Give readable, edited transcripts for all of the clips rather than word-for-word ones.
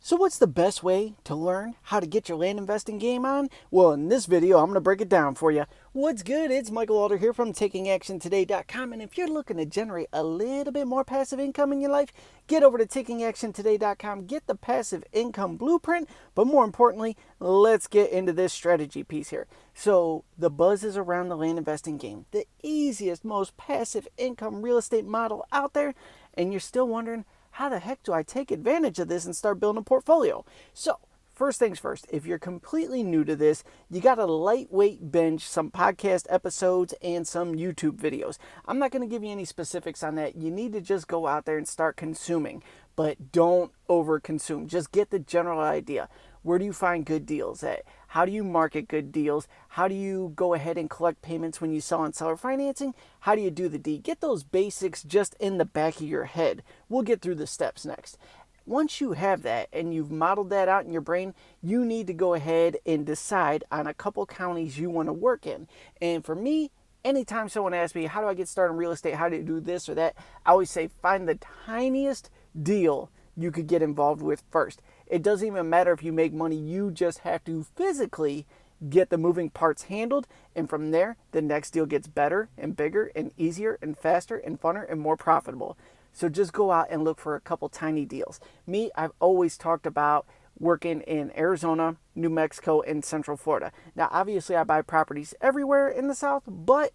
So what's the best way to learn how to get your land investing game on? Well, in this video, I'm going to break it down for you. What's good? It's Michael Alder here from TakingActionToday.com, and if you're looking to generate a little bit more passive income in your life, get over to TakingActionToday.com, get the passive income blueprint, but more importantly, let's get into this strategy piece here. So the buzz is around the land investing game, the easiest, most passive income real estate model out there, and you're still wondering, how the heck do I take advantage of this and start building a portfolio? So first things first, if you're completely new to this, you got to lightweight binge some podcast episodes and some YouTube videos. I'm not going to give you any specifics on that. You need to just go out there and start consuming, but don't over consume. Just get the general idea. Where do you find good deals at? How do you market good deals? How do you go ahead and collect payments when you sell on seller financing? How do you do the deed? Get those basics just in the back of your head. We'll get through the steps next. Once you have that and you've modeled that out in your brain, you need to go ahead and decide on a couple counties you want to work in. And for me, anytime someone asks me, how do I get started in real estate? How do you do this or that? I always say, find the tiniest deal you could get involved with first. It doesn't even matter if you make money. You just have to physically get the moving parts handled. And from there, the next deal gets better and bigger and easier and faster and funner and more profitable. So just go out and look for a couple tiny deals. Me, I've always talked about working in Arizona, New Mexico, and Central Florida. Now, obviously, I buy properties everywhere in the South, but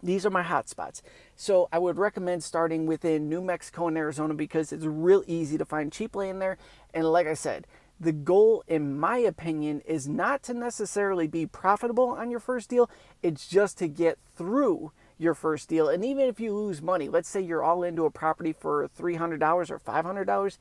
these are my hot spots. So I would recommend starting within New Mexico and Arizona because it's real easy to find cheap land there. And like I said, the goal, in my opinion, is not to necessarily be profitable on your first deal. It's just to get through your first deal. And even if you lose money, let's say you're all into a property for $300 or $500,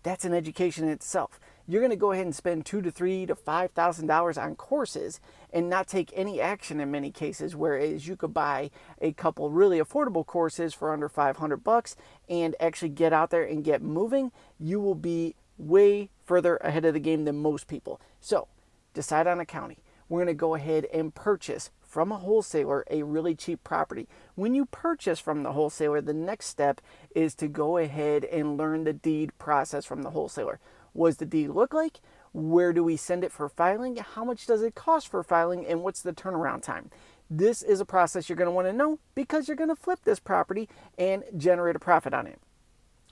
that's an education in itself. You're going to go ahead and spend $2,000 to $3,000 to $5,000 on courses and not take any action in many cases, whereas you could buy a couple really affordable courses for under $500 and actually get out there and get moving. You will be way further ahead of the game than most people. So decide on a county. We're going to go ahead and purchase from a wholesaler a really cheap property. When you purchase from the wholesaler, the next step is to go ahead and learn the deed process from the wholesaler. What does the deed look like? Where do we send it for filing? How much does it cost for filing? And what's the turnaround time? This is a process you're going to want to know because you're going to flip this property and generate a profit on it.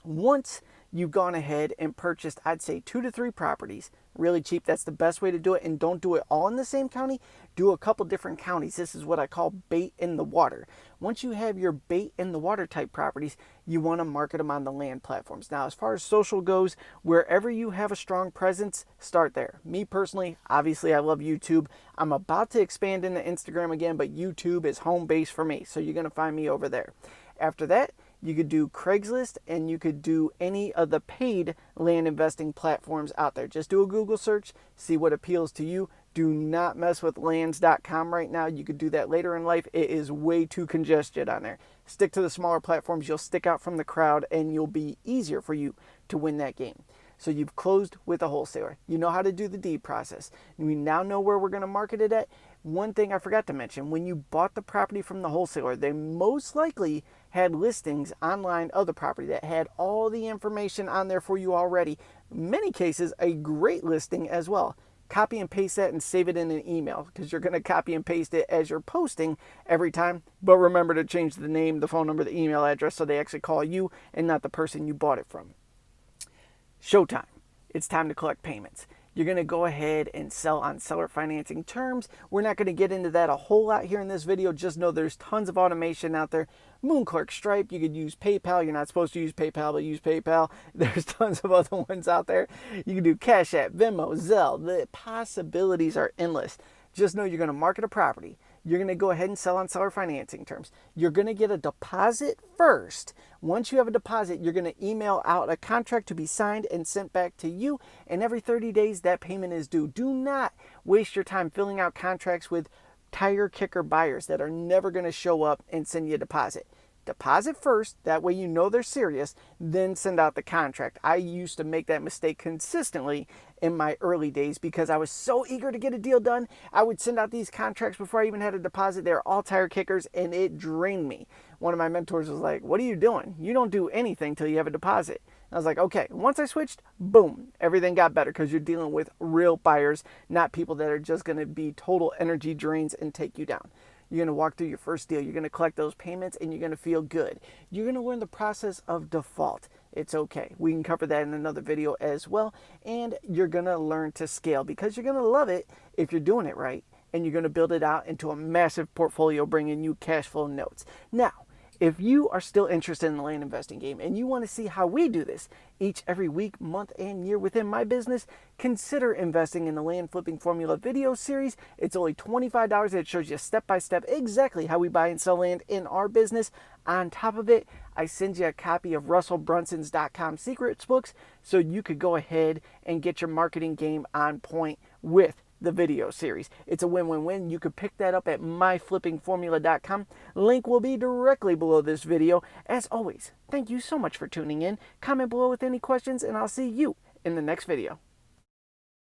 Once you've gone ahead and purchased, I'd say 2 to 3 properties, really cheap. That's the best way to do it. And don't do it all in the same county. Do a couple different counties. This is what I call bait in the water. Once you have your bait in the water type properties, you want to market them on the land platforms. Now, as far as social goes, wherever you have a strong presence, start there. Me personally, obviously, I love YouTube. I'm about to expand into Instagram again, but YouTube is home base for me. So you're going to find me over there. After that, you could do Craigslist and you could do any of the paid land investing platforms out there. Just do a Google search, see what appeals to you. Do not mess with lands.com right now. You could do that later in life. It is way too congested on there. Stick to the smaller platforms. You'll stick out from the crowd and you'll be easier for you to win that game. So you've closed with a wholesaler. You know how to do the deed process. We now know where we're going to market it at. One thing I forgot to mention, when you bought the property from the wholesaler, they most likely had listings online of the property that had all the information on there for you already. In many cases, a great listing as well. Copy and paste that and save it in an email because you're going to copy and paste it as you're posting every time. But remember to change the name, the phone number, the email address so they actually call you and not the person you bought it from. Showtime. It's time to collect payments. You're going to go ahead and sell on seller financing terms. We're not going to get into that a whole lot here in this video. Just know there's tons of automation out there. Moonclerk, Stripe, you could use PayPal. You're not supposed to use PayPal, but use PayPal. There's tons of other ones out there. You can do Cash App, Venmo, Zelle. The possibilities are endless. Just know you're going to market a property. You're going to go ahead and sell on seller financing terms. You're going to get a deposit first. Once you have a deposit, you're going to email out a contract to be signed and sent back to you. And every 30 days, that payment is due. Do not waste your time filling out contracts with tire kicker buyers that are never going to show up and send you a deposit. Deposit first, that way you know they're serious, then send out the contract. I used to make that mistake consistently in my early days because I was so eager to get a deal done. I would send out these contracts before I even had a deposit. They were all tire kickers and it drained me. One of my mentors was like, "What are you doing? You don't do anything till you have a deposit." I was like, okay, once I switched, boom, everything got better because you're dealing with real buyers, not people that are just going to be total energy drains and take you down. You're going to walk through your first deal. You're going to collect those payments and you're going to feel good. You're going to learn the process of default. It's okay. We can cover that in another video as well. And you're going to learn to scale because you're going to love it if you're doing it right. And you're going to build it out into a massive portfolio bringing you cash flow notes. Now, if you are still interested in the land investing game and you want to see how we do this every week, month, and year within my business, consider investing in the Land Flipping Formula video series. It's only $25. It shows you step by step exactly how we buy and sell land in our business. On top of it, I send you a copy of RussellBrunson's.com secrets books so you could go ahead and get your marketing game on point with the video series. It's a win-win-win. You could pick that up at myflippingformula.com. Link will be directly below this video. As always, thank you so much for tuning in. Comment below with any questions, and I'll see you in the next video.